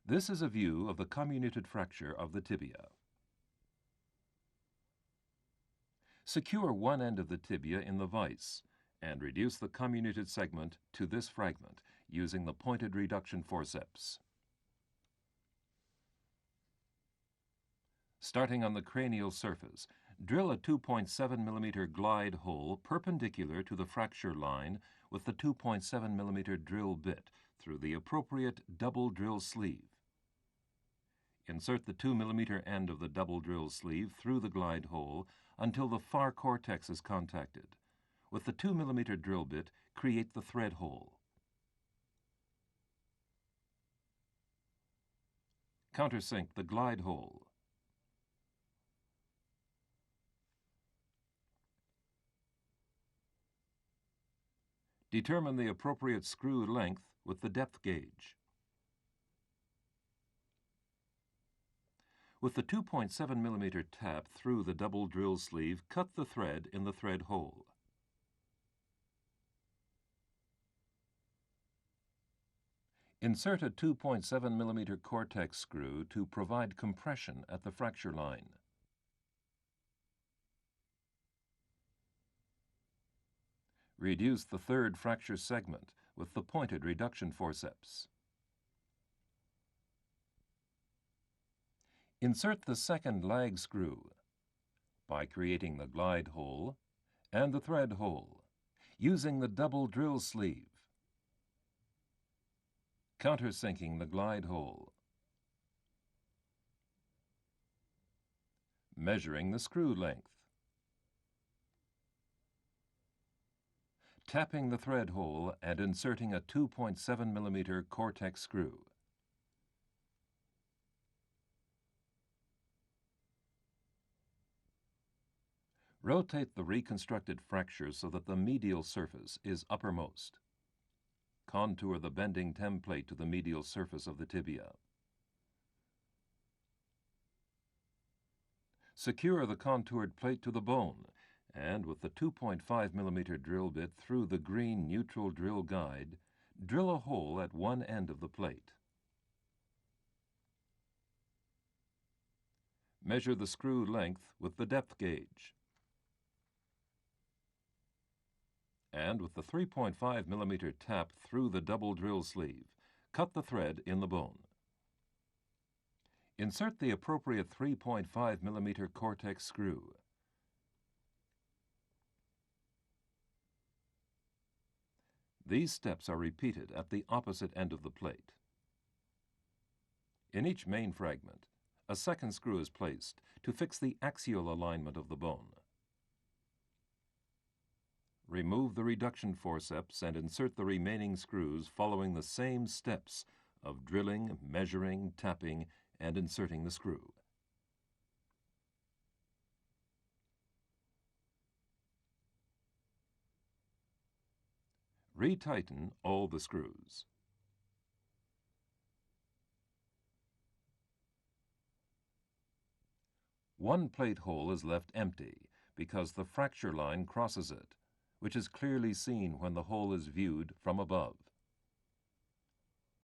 This is a view of the comminuted fracture of the tibia. Secure one end of the tibia in the vise and reduce the comminuted segment to this fragment using the pointed reduction forceps. Starting on the cranial surface, drill a 2.7 millimeter glide hole perpendicular to the fracture line with the 2.7 millimeter drill bit through the appropriate double drill sleeve. Insert the 2 millimeter end of the double drill sleeve through the glide hole until the far cortex is contacted. With the 2 millimeter drill bit, create the thread hole. Countersink the glide hole. Determine the appropriate screw length with the depth gauge. With the 2.7 millimeter tap through the double drill sleeve, cut the thread in the thread hole. Insert a 2.7 millimeter cortex screw to provide compression at the fracture line. Reduce the third fracture segment with the pointed reduction forceps. Insert the second lag screw by creating the glide hole and the thread hole using the double drill sleeve. Countersinking the glide hole. Measuring the screw length. Tapping the thread hole and inserting a 2.7 millimeter cortex screw. Rotate the reconstructed fracture so that the medial surface is uppermost. Contour the bending template to the medial surface of the tibia. Secure the contoured plate to the bone and with the 2.5 millimeter drill bit through the green neutral drill guide, drill a hole at one end of the plate. Measure the screw length with the depth gauge. And with the 3.5 millimeter tap through the double drill sleeve, cut the thread in the bone. Insert the appropriate 3.5 millimeter cortex screw. These steps are repeated at the opposite end of the plate. In each main fragment, a second screw is placed to fix the axial alignment of the bone. Remove the reduction forceps and insert the remaining screws following the same steps of drilling, measuring, tapping, and inserting the screw. Retighten all the screws. One plate hole is left empty because the fracture line crosses it, which is clearly seen when the hole is viewed from above.